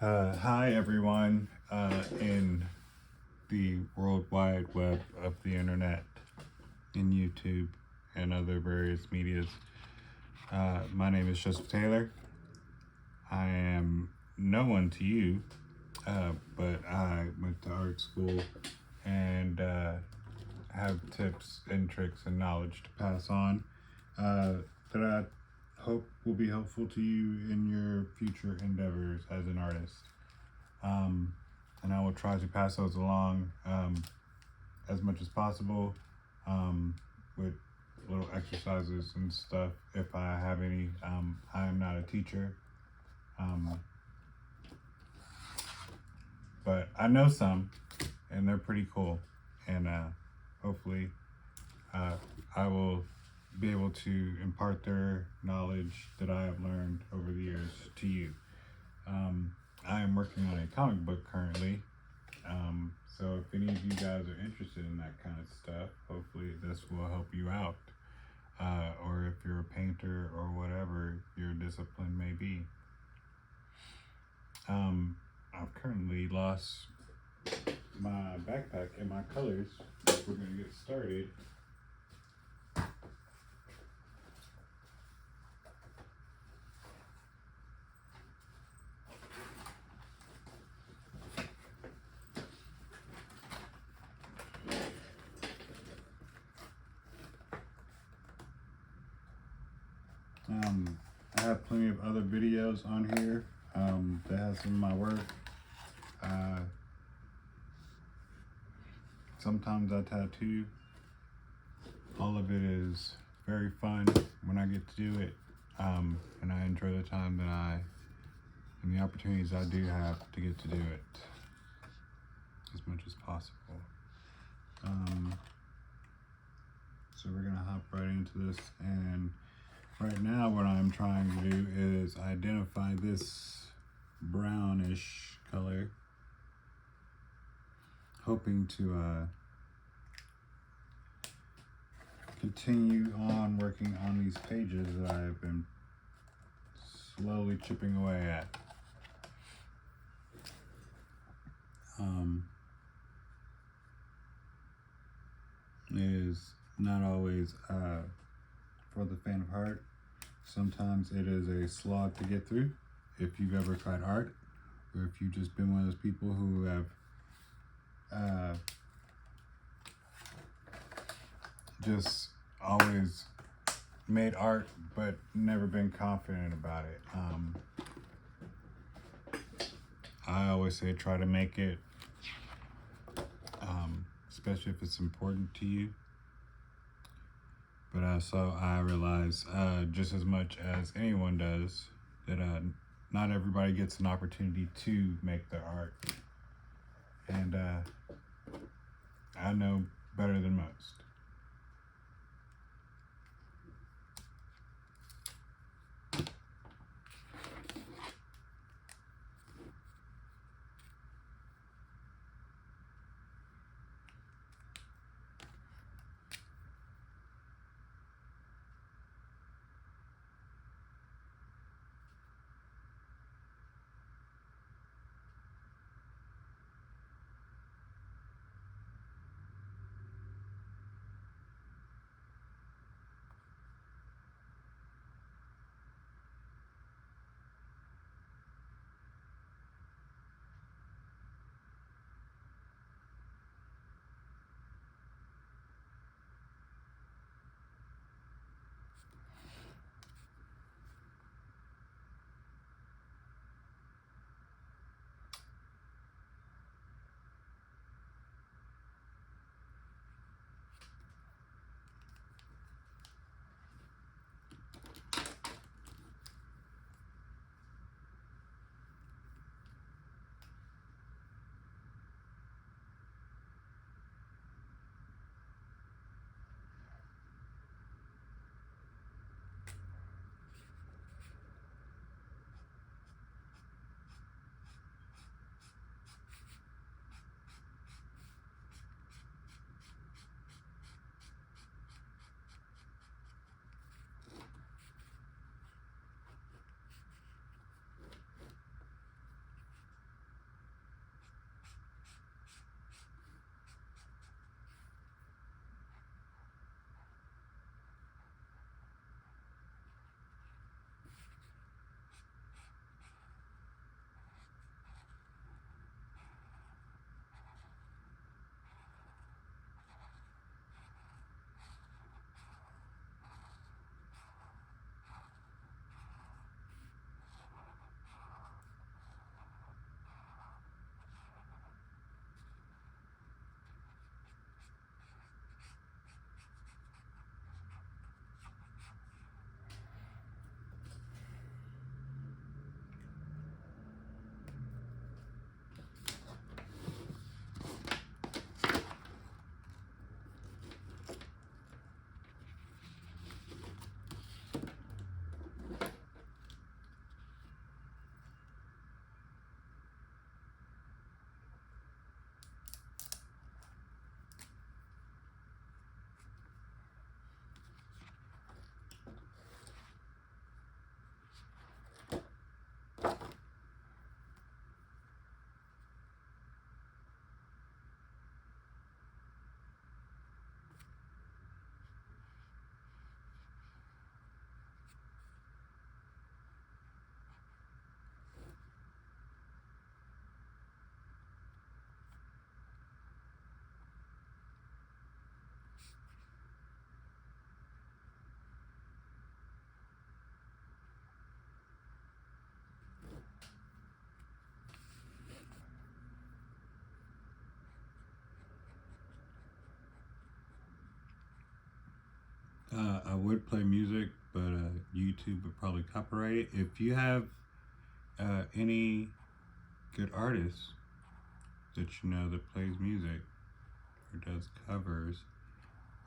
Hi, everyone, in the World Wide Web of the internet, in YouTube, and other various medias. My name is Joseph Taylor. I am no one to you, but I went to art school and have tips and tricks and knowledge to pass on that I hope will be helpful to you in your future endeavors as an artist. And I will try to pass those along as much as possible with little exercises and stuff if I have any. I am not a teacher, but I know some, and they're pretty cool. And hopefully, I will be able to impart their knowledge that I have learned over the years to you. I am working on a comic book currently. So if any of you guys are interested in that kind of stuff, hopefully this will help you out. Or if you're a painter or whatever your discipline may be. I've currently lost my backpack and my colors. We're going to get started. I have plenty of other videos on here that has some of my work. Sometimes I tattoo. All of it is very fun when I get to do it, and I enjoy the time that and the opportunities I do have to get to do it as much as possible. So we're gonna hop right into this, and right now what I'm trying to do is identify this brownish color, hoping to continue on working on these pages that I've been slowly chipping away at. It is not always for the faint of heart. Sometimes it is a slog to get through. If you've ever tried art, or if you've just been one of those people who have just always made art but never been confident about it. I always say try to make it, especially if it's important to you. But also I realize just as much as anyone does that not everybody gets an opportunity to make their art. And I know better than most. I would play music, but YouTube would probably copyright it. If you have any good artists that you know that plays music or does covers,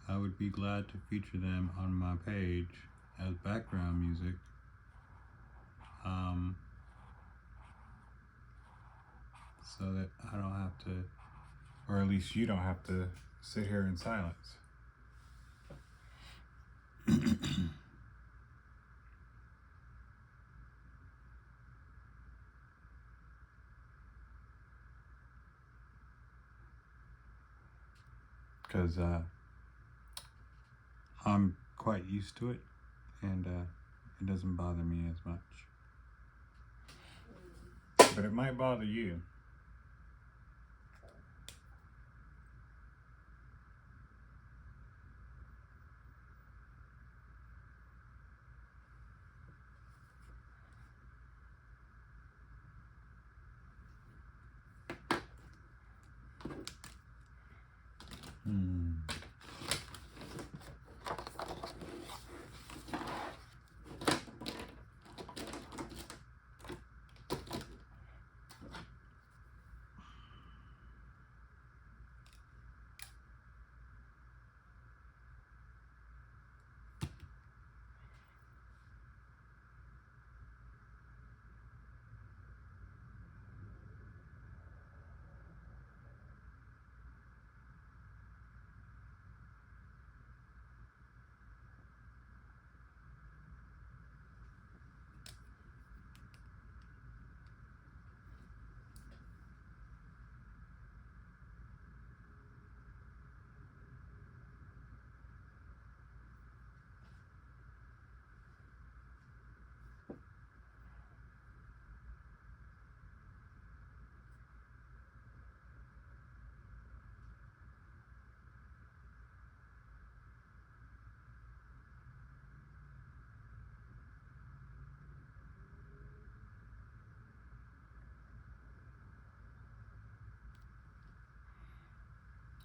I would be glad to feature them on my page as background music. So that I don't have to, or at least you don't have to sit here in silence. Because I'm quite used to it, and it doesn't bother me as much. But it might bother you.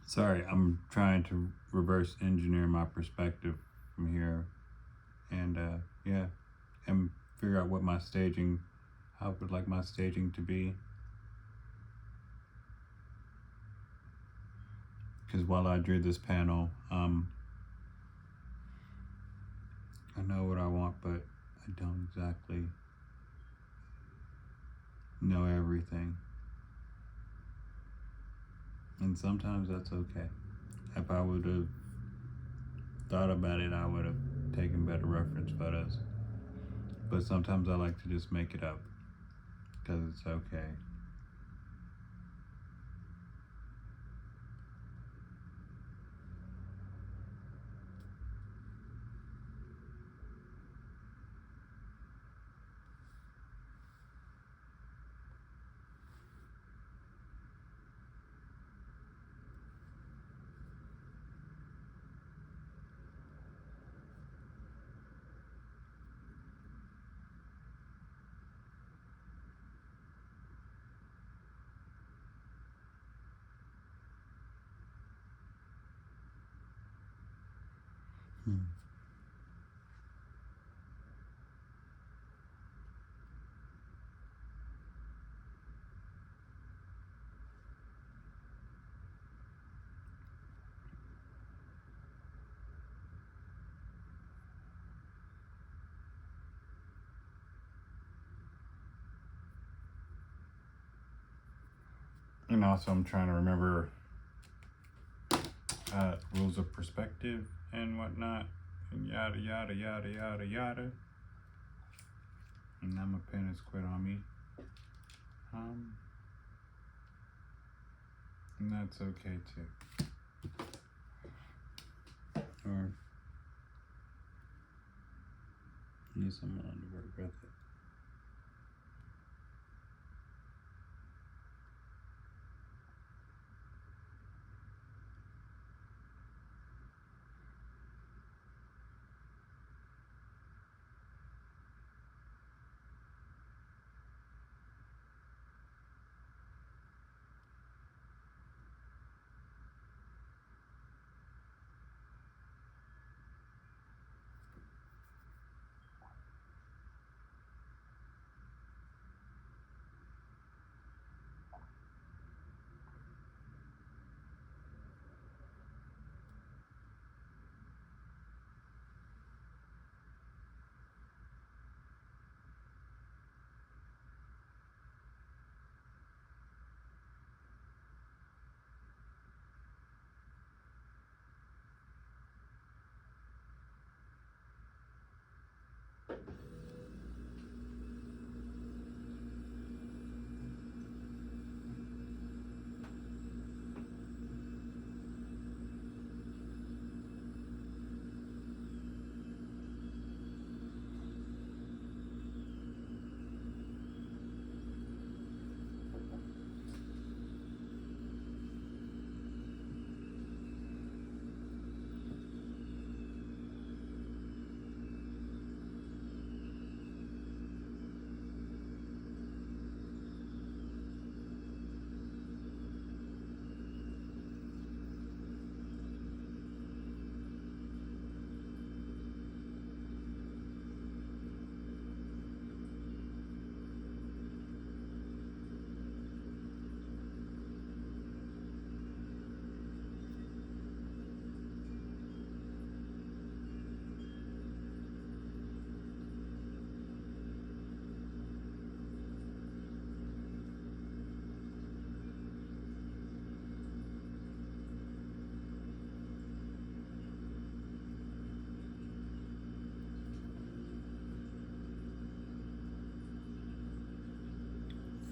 Sorry, I'm trying to reverse engineer my perspective from here, and and figure out what my staging, how I would like my staging to be. Because while I drew this panel, I know what I want, but I don't exactly know everything. And sometimes that's okay. If I would have thought about it, I would have taken better reference photos. But sometimes I like to just make it up, because it's okay. And also, I'm trying to remember rules of perspective and whatnot, and yada yada yada yada yada. And now my pen has quit on me. And that's okay too. Or need someone to work with it.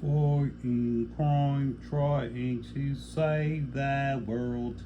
for in crime, trying to save the world.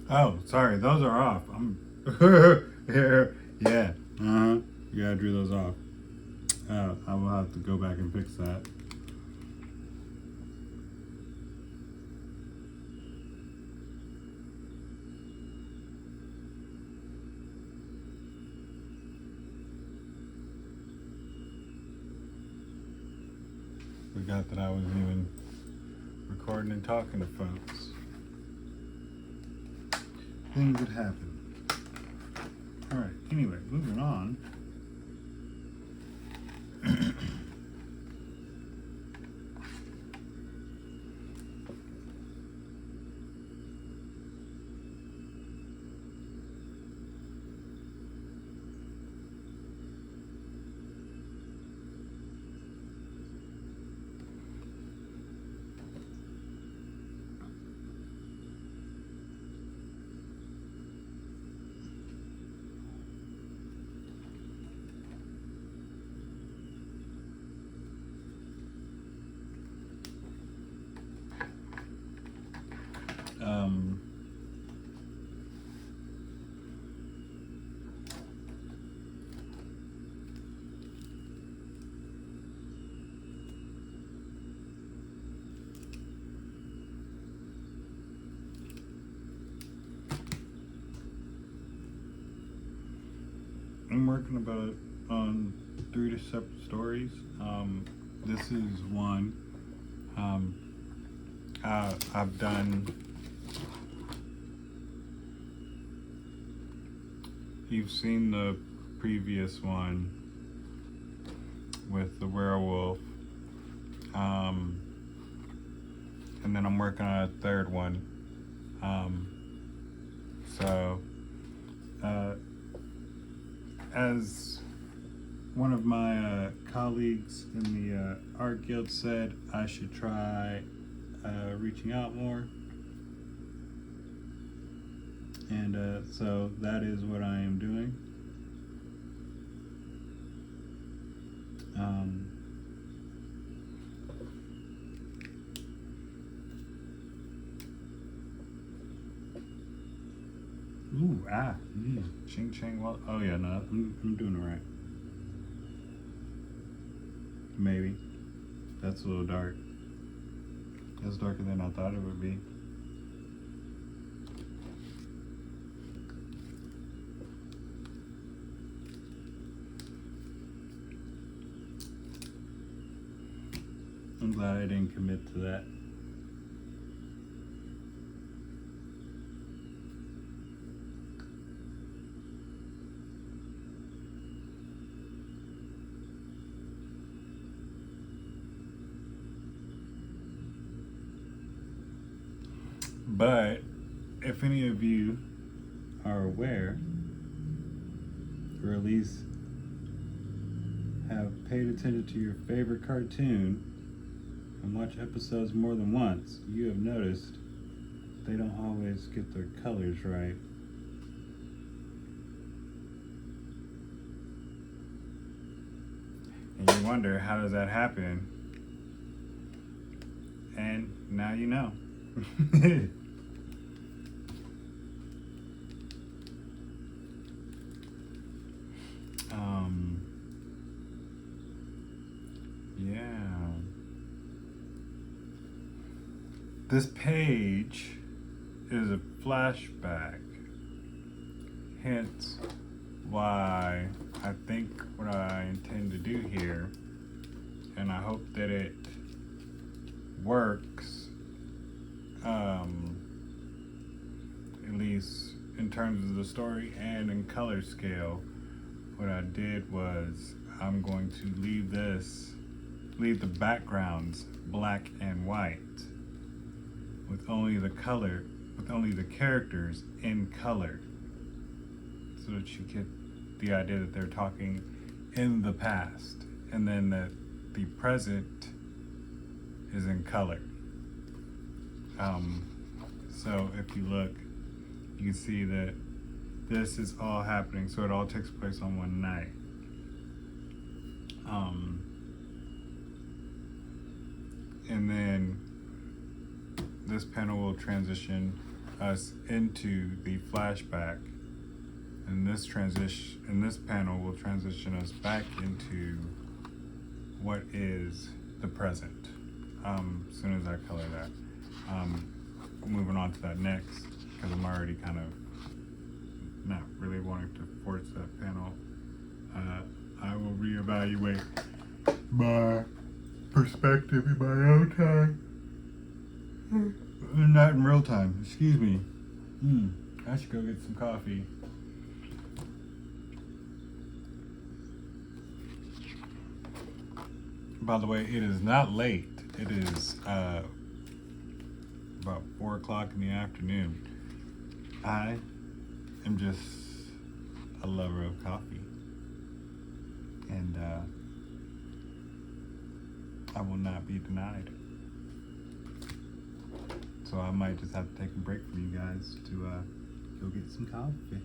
Oh, sorry, those are off. I'm yeah. Yeah, I drew those off. I will have to go back and fix that. Forgot that I was even recording and talking to folks. Things that happen. Alright, anyway, moving on. Um, I'm working about on 3 separate stories. This is one. I've done. You've seen the previous one with the werewolf, and then I'm working on a third one. So, as one of my colleagues in the art guild said, I should try reaching out more. And so that is what I am doing. Ching ching. Well, oh yeah, no, I'm doing it right. Maybe. That's a little dark. That's darker than I thought it would be. I'm glad I didn't commit to that. But if any of you are aware, or at least have paid attention to your favorite cartoon and watch episodes more than once, you have noticed they don't always get their colors right. And you wonder, how does that happen? And now you know. Yeah. This page is a flashback, hence why I think what I intend to do here, and I hope that it works, at least in terms of the story and in color scale. What I did was I'm going to leave the backgrounds black and white with only the characters in color, so that you get the idea that they're talking in the past, and then that the present is in color. So if you look, you can see that this is all happening, so it all takes place on one night. And then this panel will transition us into the flashback, and this panel will transition us back into what is the present. As soon as I color that, moving on to that next, because I'm already kind of not really wanting to force that panel. I will reevaluate my perspective in my own time. Not in real time, excuse me. I should go get some coffee. By the way, it is not late. It is about 4 o'clock in the afternoon. I am just a lover of coffee. And I will not be denied. So I might just have to take a break from you guys to go get some coffee.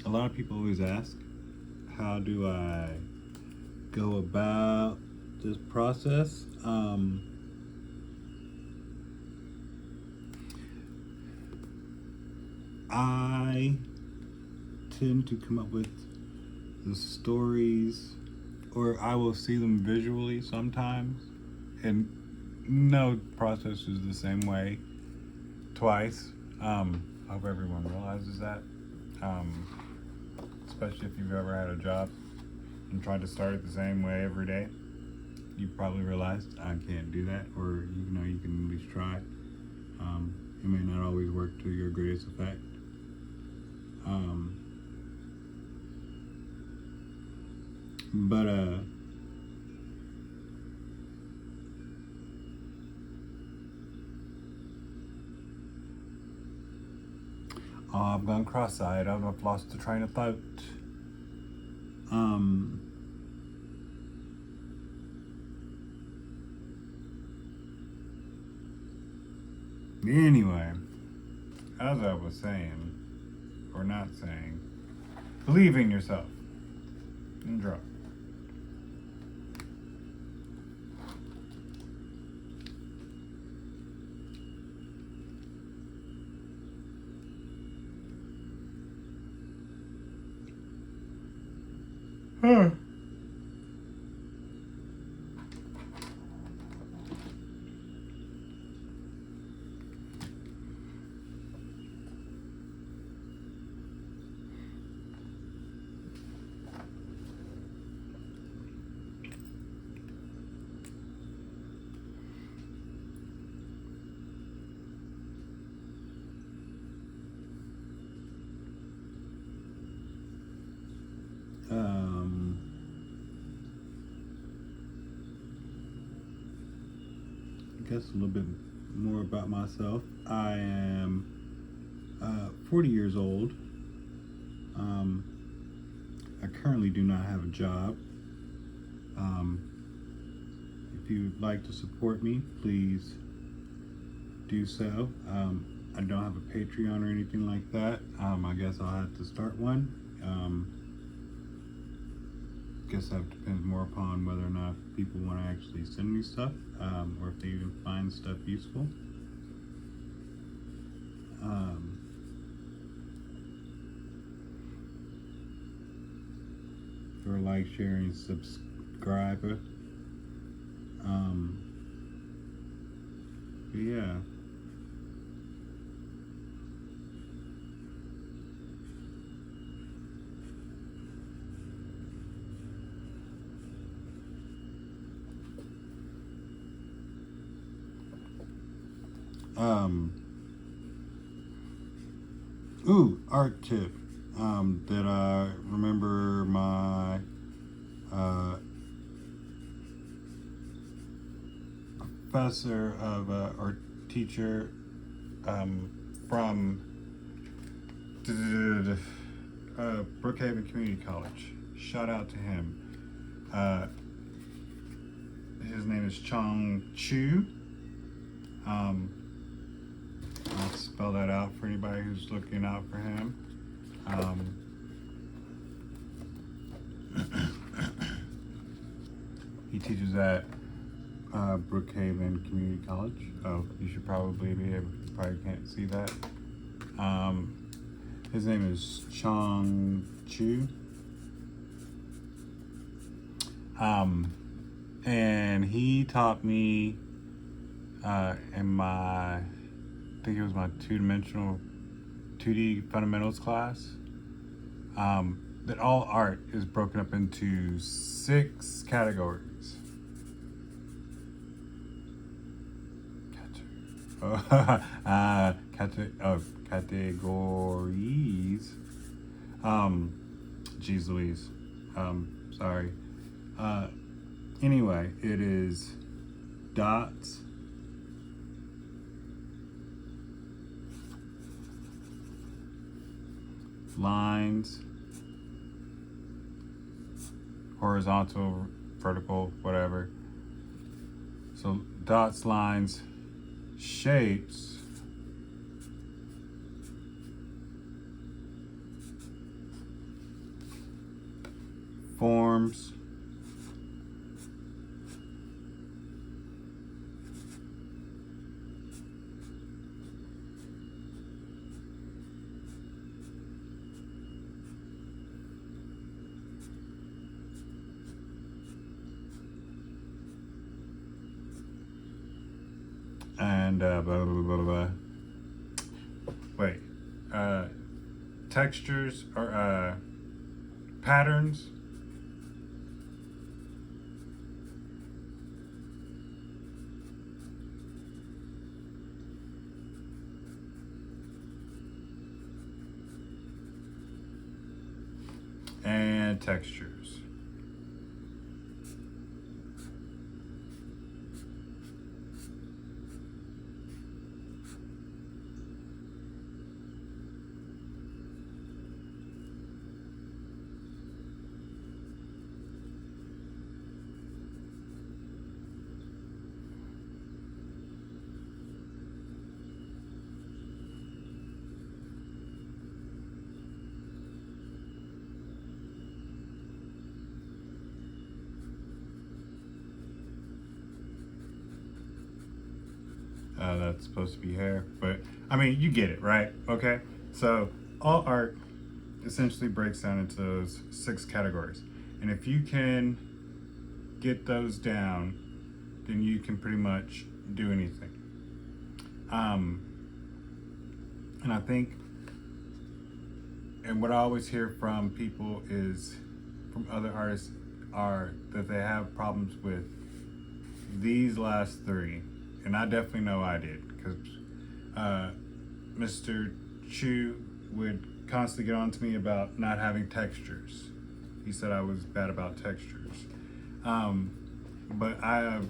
A lot of people always ask, how do I go about this process? I tend to come up with the stories, or I will see them visually sometimes, and no process is the same way twice. I hope everyone realizes that. Especially if you've ever had a job and tried to start it the same way every day, you probably realized I can't do that, or you can at least try. It may not always work to your greatest effect. I've gone cross-eyed. I've lost the train of thought. Anyway, as I was saying, or not saying, believe in yourself and draw. I guess a little bit more about myself. I am 40 years old. I currently do not have a job. If you'd like to support me, please do so. I don't have a Patreon or anything like that. I guess I'll have to start one. Guess that depends more upon whether or not people want to actually send me stuff, or if they even find stuff useful. Or like, share, and subscribe. Yeah. Art tip. That I remember my professor of or teacher from Brookhaven Community College. Shout out to him. his name is Chong Chu. I'll spell that out for anybody who's looking out for him. He teaches at Brookhaven Community College. Oh, you should probably be able, probably can't see that. His name is Chong Chu. And he taught me in my, I think it was my 2D fundamentals class, that all art is broken up into 6 categories. Categories. Geez Louise. Sorry. Anyway, it is dots, lines, horizontal, vertical, whatever. So dots, lines, shapes, forms, and blah, blah, blah, blah. Wait, textures or patterns, and textures. That's supposed to be hair, but I mean, you get it, right? Okay, so all art essentially breaks down into those 6 categories, and if you can get those down, then you can pretty much do anything. And I think, and what I always hear from people is, from other artists, are that they have problems with these last 3. And I definitely know I did, because Mr. Chu would constantly get on to me about not having textures. He said I was bad about textures. But I have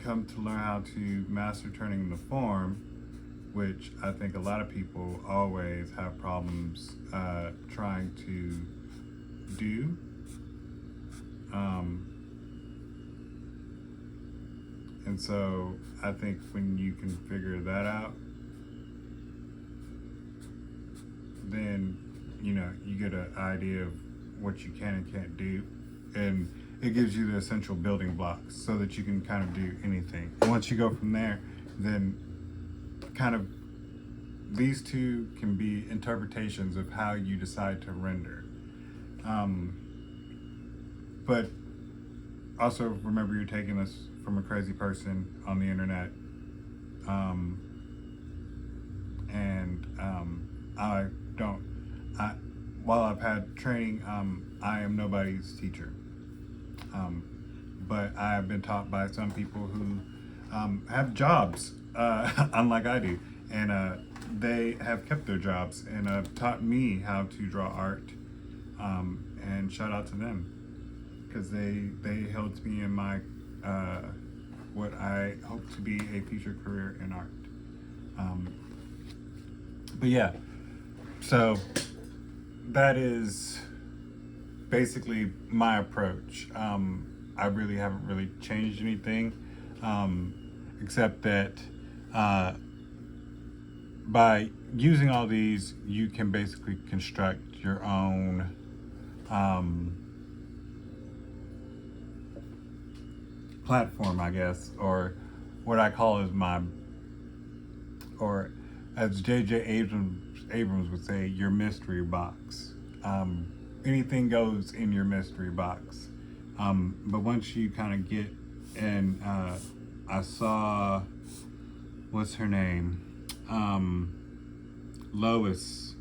come to learn how to master turning the form, which I think a lot of people always have problems trying to do. And so I think when you can figure that out, then, you know, you get an idea of what you can and can't do. And it gives you the essential building blocks so that you can kind of do anything. And once you go from there, then kind of these 2 can be interpretations of how you decide to render. But also remember, you're taking this from a crazy person on the internet. While I've had training, I am nobody's teacher. But I have been taught by some people who have jobs, unlike I do. And they have kept their jobs and taught me how to draw art. And shout out to them, because they helped me in my what I hope to be a future career in art. But yeah, so that is basically my approach. I really haven't really changed anything, except that by using all these, you can basically construct your own platform, I guess, or what I call is my, or as J.J. Abrams would say, your mystery box. Anything goes in your mystery box. But once you kind of get, and I saw, what's her name? Lois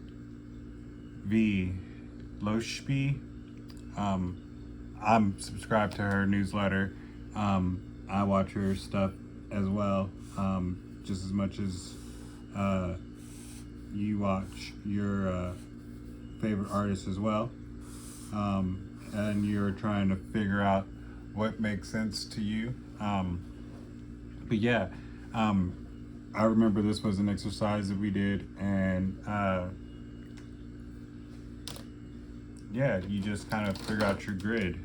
V. Loshby. I'm subscribed to her newsletter. I watch her stuff as well, just as much as you watch your favorite artists as well. And you're trying to figure out what makes sense to you. But yeah, I remember this was an exercise that we did, and yeah, you just kind of figure out your grid.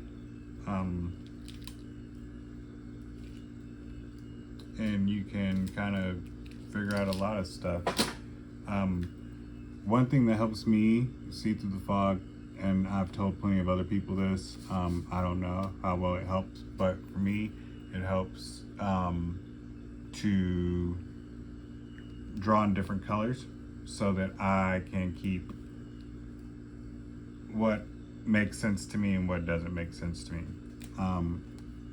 And you can kind of figure out a lot of stuff. One thing that helps me see through the fog, and I've told plenty of other people this, I don't know how well it helps, but for me, it helps to draw in different colors so that I can keep what makes sense to me and what doesn't make sense to me.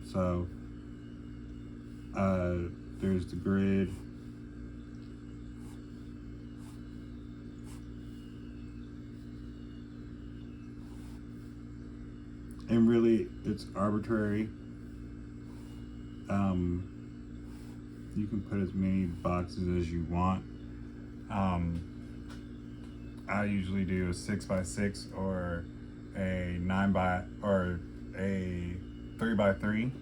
So there's the grid. And really, it's arbitrary. You can put as many boxes as you want. I usually do a 6x6 or a 9x or a 3x3,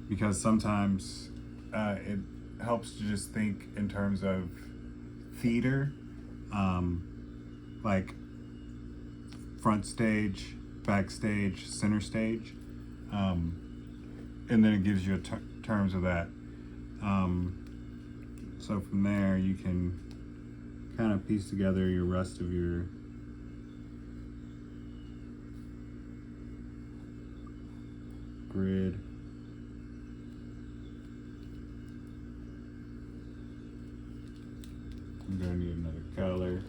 because sometimes it helps to just think in terms of theater, like front stage, backstage, center stage, and then it gives you terms of that. So from there you can kind of piece together your rest of your grid. I'm gonna need another color.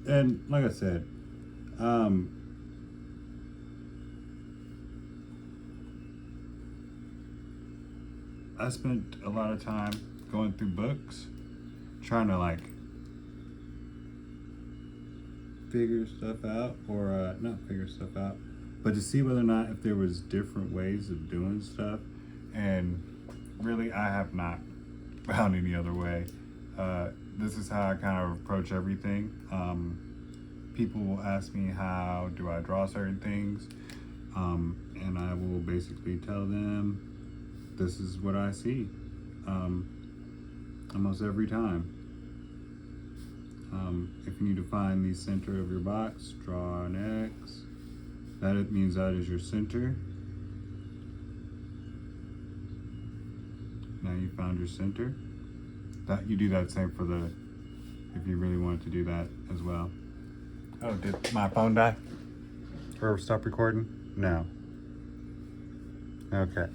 And like I said, I spent a lot of time going through books, trying to like figure stuff out, or not figure stuff out, but to see whether or not if there was different ways of doing stuff. And really, I have not found any other way. This is how I kind of approach everything. People will ask me how do I draw certain things, and I will basically tell them this is what I see, almost every time. If you need to find the center of your box, draw an X. That it means that is your center. Now you found your center. That you do that same for the, if you really wanted to do that as well. Oh, did my phone die? Or stop recording? No. Okay.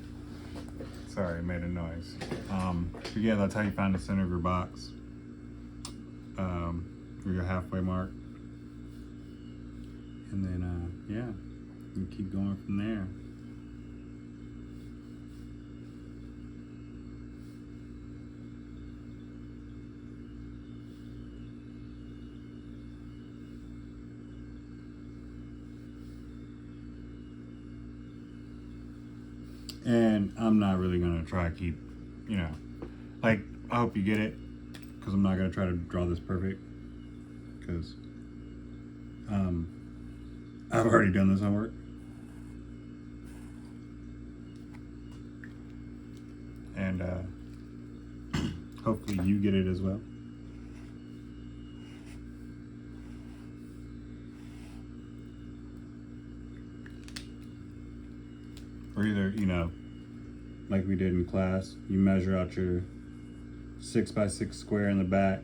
Sorry, it made a noise. But yeah, that's how you find the center of your box. Or your halfway mark. And then, yeah, you keep going from there. And I'm not really gonna try to keep you know, like, I hope you get it, because I'm not going to try to draw this perfect, because I've already done this homework. And hopefully you get it as well. Or either, you know, like we did in class, you measure out your 6x6 square in the back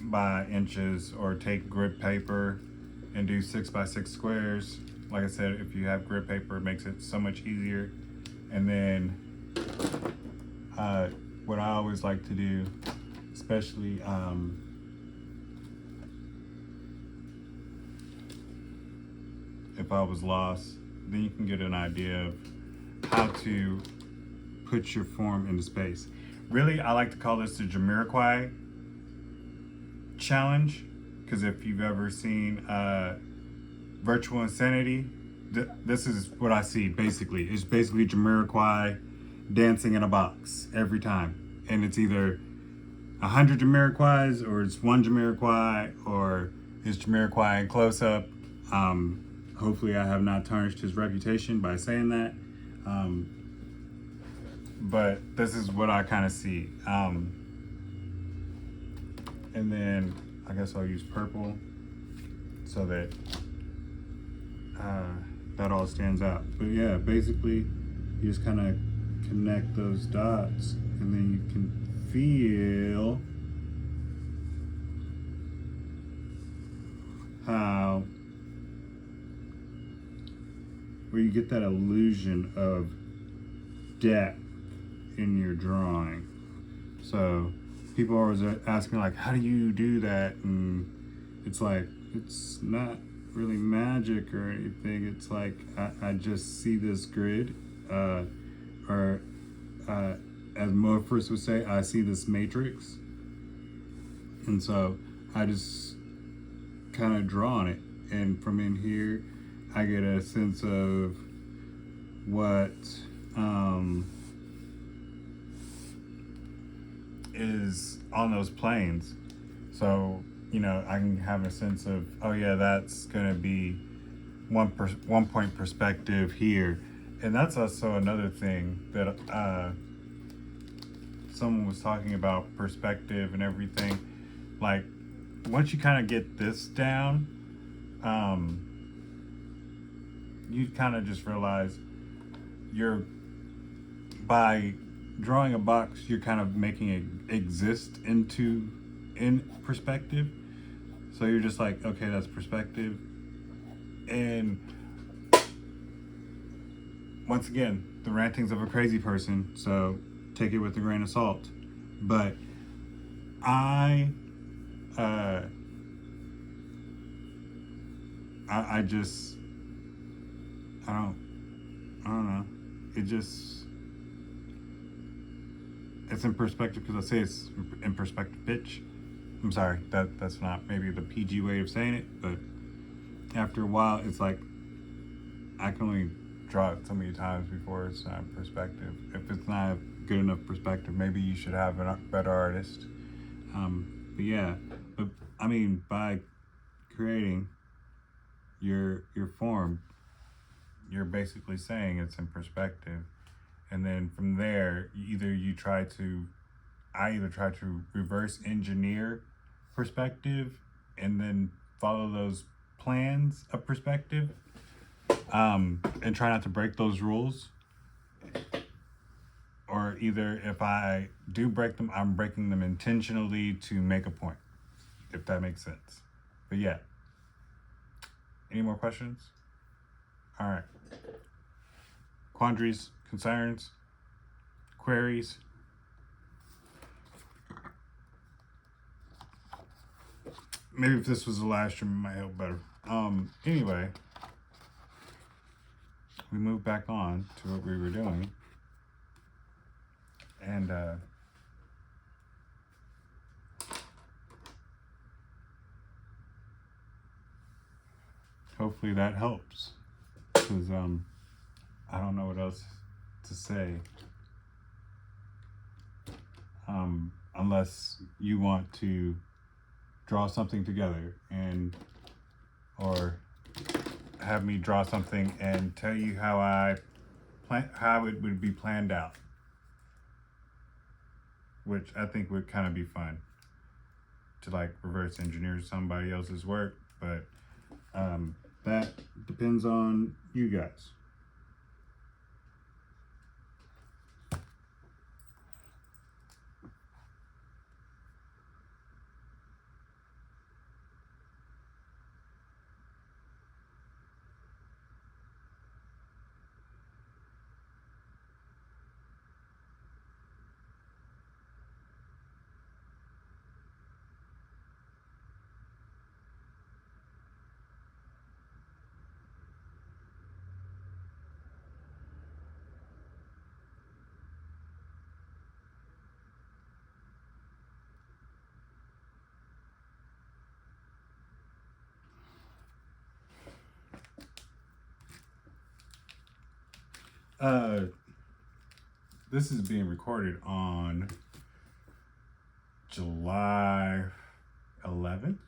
by inches, or take grid paper and do 6x6 squares. Like I said, if you have grid paper, it makes it so much easier. And then what I always like to do, especially if I was lost, then you can get an idea of how to put your form into space. Really, I like to call this the Jamiroquai challenge, because if you've ever seen Virtual Insanity, this is what I see basically. It's basically Jamiroquai dancing in a box every time. And it's either 100 Jamiroquais, or it's one Jamiroquai, or it's Jamiroquai in close up. Hopefully I have not tarnished his reputation by saying that. But this is what I kind of see. And then I guess I'll use purple so that that all stands out. But yeah, basically you just kind of connect those dots, and then you can feel how, where you get that illusion of depth in your drawing. So people always ask me, like, how do you do that? And it's like, it's not really magic or anything. It's like I just see this grid, or as Morpheus would say, I see this matrix, and so I just kind of draw on it, and from in here I get a sense of what is on those planes. So, you know, I can have a sense of, oh yeah, that's gonna be one point perspective here. And that's also another thing that someone was talking about, perspective and everything. Like, once you kind of get this down, you kind of just realize by drawing a box, you're kind of making it exist in perspective. So you're just like, okay, that's perspective. And once again, the rantings of a crazy person, so take it with a grain of salt. But I just, I don't know. It's in perspective, because I say it's in perspective pitch. I'm sorry, that's not maybe the PG way of saying it, but after a while, it's like, I can only draw it so many times before it's not in perspective. If it's not good enough perspective, maybe you should have a better artist. But yeah, but I mean, by creating your form, you're basically saying it's in perspective. And then from there, I either try to reverse engineer perspective and then follow those plans of perspective, and try not to break those rules. Or either if I do break them, I'm breaking them intentionally to make a point, if that makes sense. But yeah. Any more questions? All right. Quandaries, concerns, queries? Maybe if this was the last stream, it might help better. Anyway, we move back on to what we were doing. And hopefully that helps, because I don't know what else to say. Unless you want to draw something together or have me draw something and tell you how it would be planned out, which I think would kind of be fun to like reverse engineer somebody else's work, but that depends on you guys. This is being recorded on July 11th.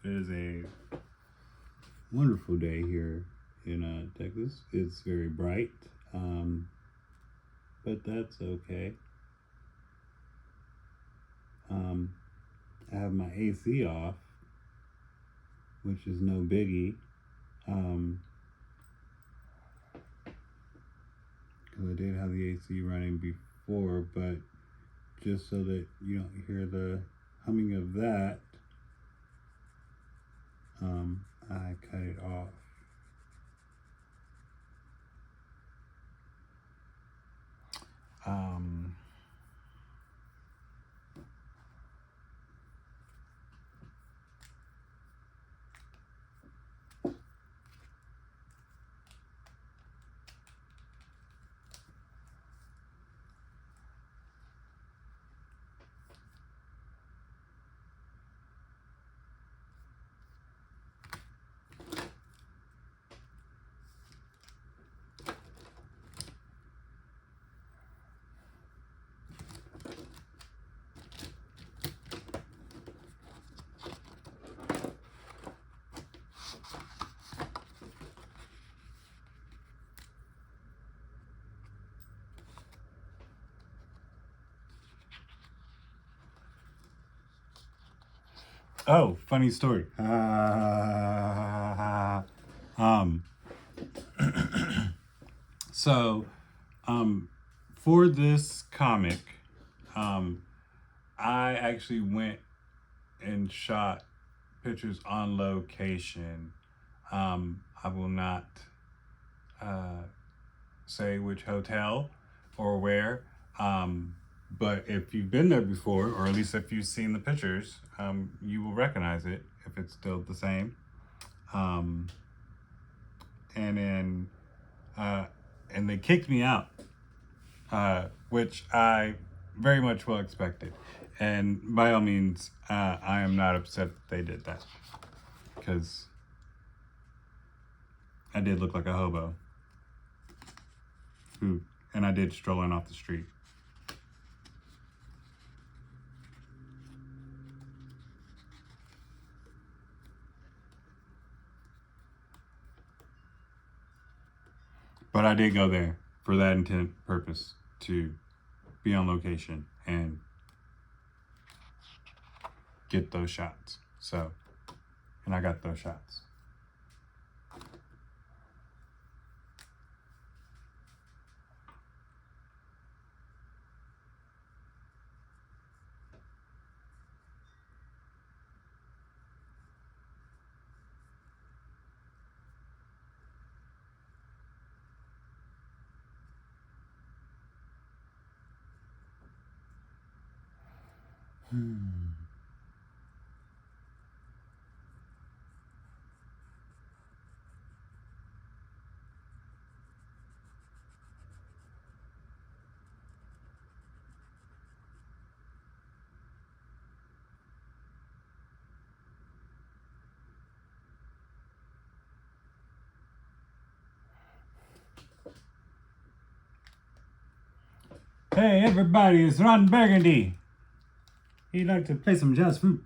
It is a wonderful day here in Texas. It's very bright, but that's okay. I have my AC off, which is no biggie. Because I did have the AC running before, but just so that you don't hear the humming of that, I cut it off. Oh, funny story. So, for this comic, I actually went and shot pictures on location. I will not say which hotel or where. But if you've been there before, or at least if you've seen the pictures, you will recognize it if it's still the same. And then, and they kicked me out, which I very much well expected. And by all means, I am not upset that they did that, because I did look like a hobo. And I did stroll in off the street. But I did go there for that intent purpose, to be on location and get those shots. So, and I got those shots. Hey, everybody, it's Ron Burgundy. He'd like to play some jazz flute.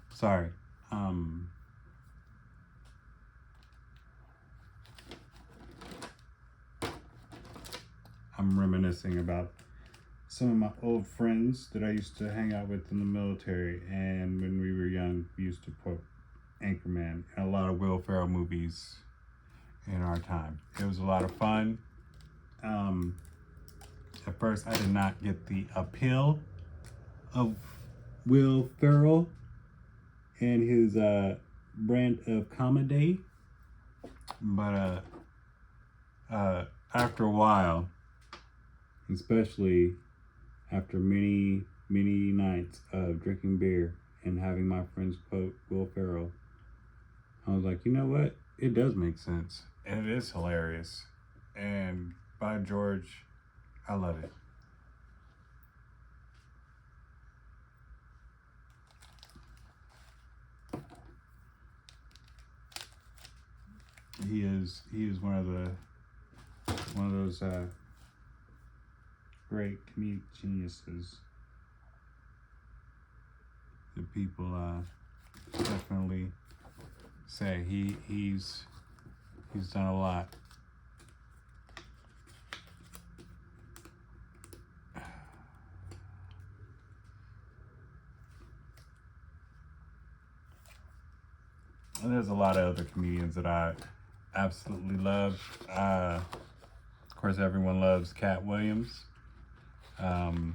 Sorry. I'm reminiscing about some of my old friends that I used to hang out with in the military, and when we were young, we used to quote Anchorman and a lot of Will Ferrell movies in our time. It was a lot of fun. At first, I did not get the appeal of Will Ferrell and his brand of comedy, but after a while, especially after many nights of drinking beer and having my friends quote Will Ferrell, I was like, you know what? It does make sense, and it is hilarious. And by George, I love it. He is one of those great comedic geniuses that people definitely say he's done a lot. And there's a lot of other comedians that I absolutely love. Of course, everyone loves Cat Williams. Marlon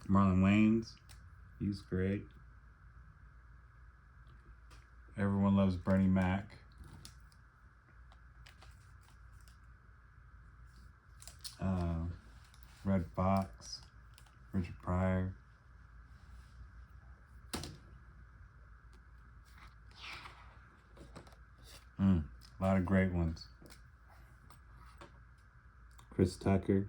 Wayans, he's great. Everyone loves Bernie Mac. Red Fox, Richard Pryor. A lot of great ones. Chris Tucker.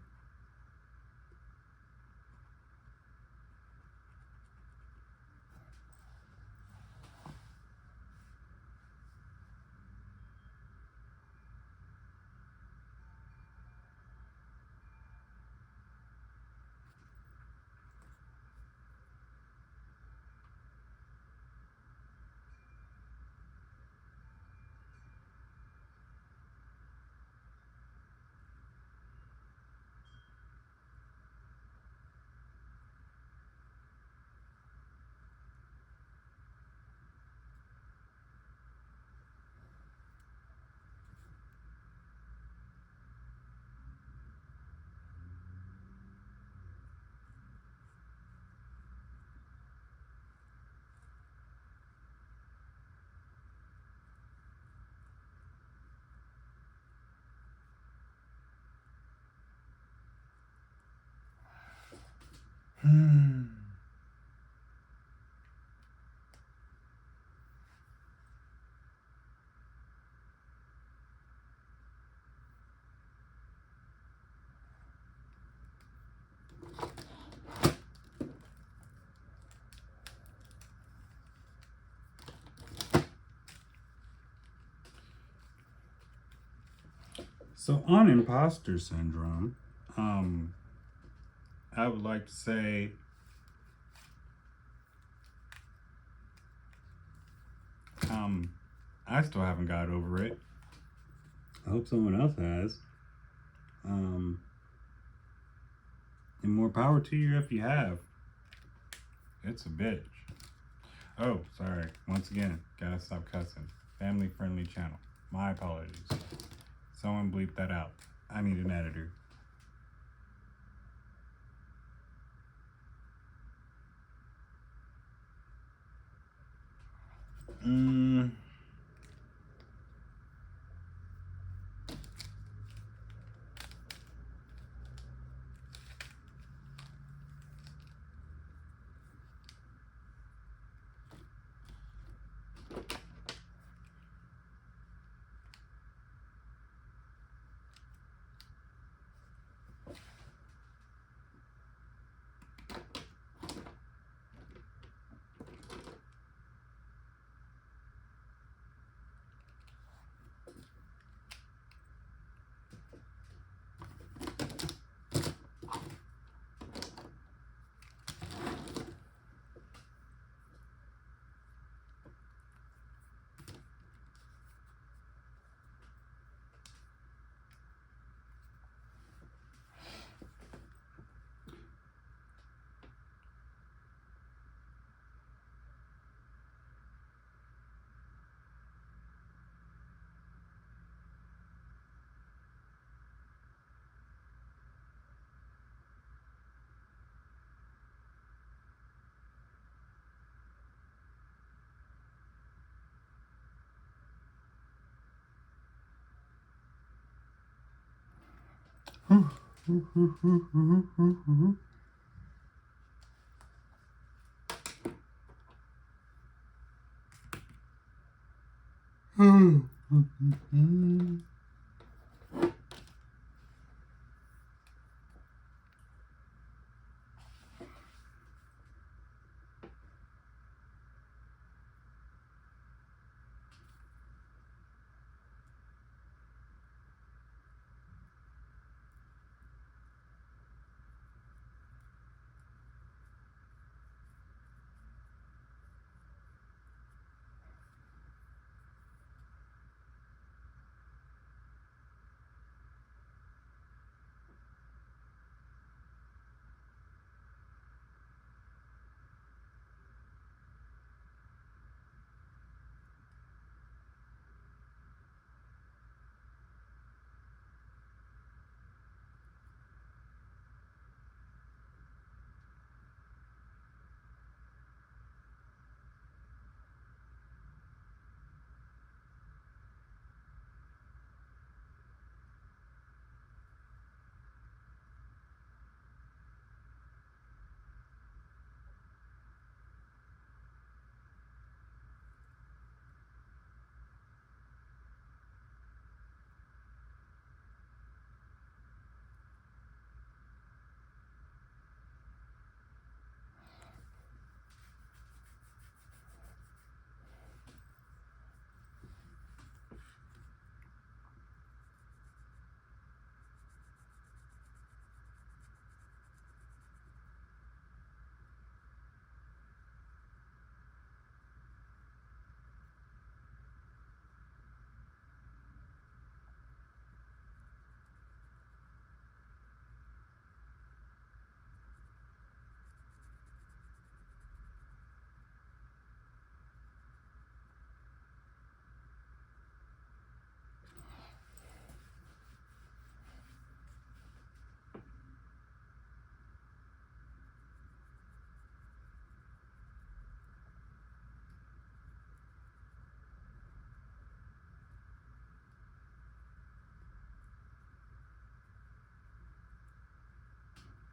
So on imposter syndrome, I would like to say I still haven't got over it. I hope someone else has. And more power to you if you have. It's a bitch. Oh, sorry. Once again, gotta stop cussing. Family friendly channel. My apologies. Someone bleep that out. I need an editor.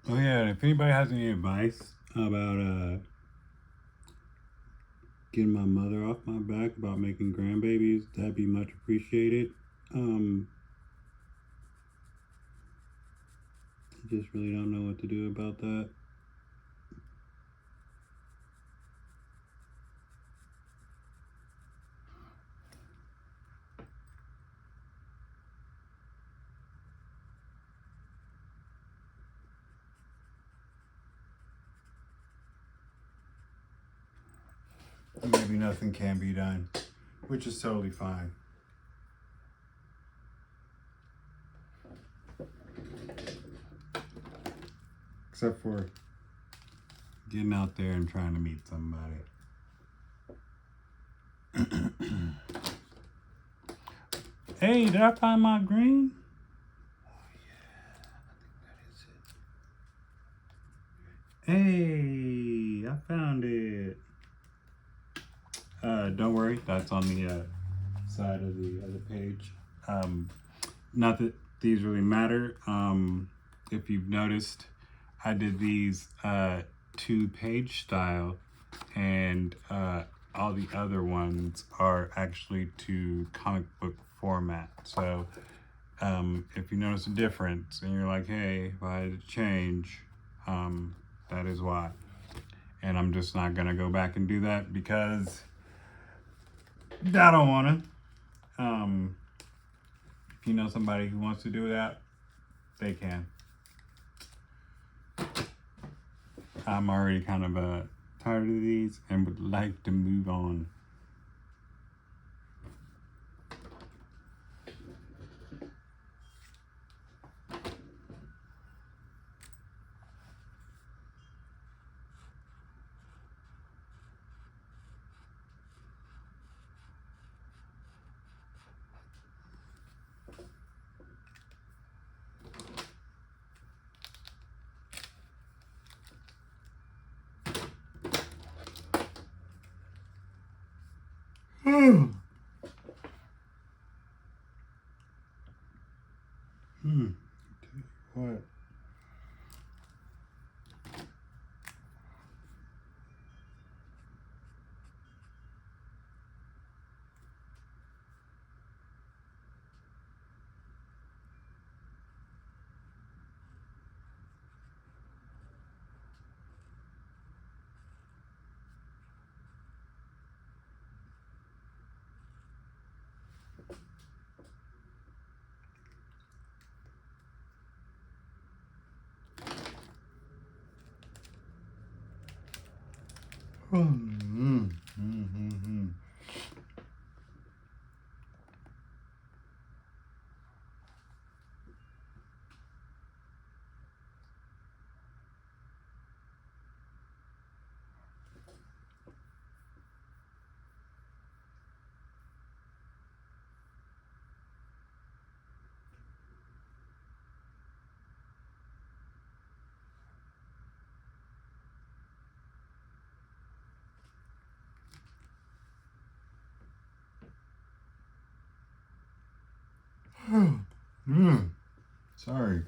Oh yeah, and if anybody has any advice about getting my mother off my back about making grandbabies, that'd be much appreciated. I just really don't know what to do about that. Maybe nothing can be done, which is totally fine. Except for getting out there and trying to meet somebody. Hey, did I find my green? Oh yeah, I think that is it. Hey, I found it. Don't worry, that's on the side of the other page. Not that these really matter. If you've noticed, I did these 2-page style, and all the other ones are actually to comic book format. So if you notice a difference and you're like, hey, why did it change? That is why. And I'm just not gonna go back and do that because I don't wanna. If you know somebody who wants to do that, they can. I'm already kind of tired of these and would like to move on. Sorry.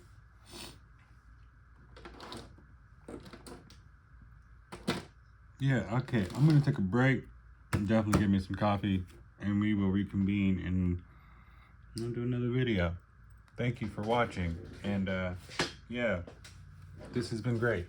Yeah, okay. I'm gonna take a break and definitely get me some coffee, and we will reconvene and I'm gonna do another video. Thank you for watching, and yeah, this has been great.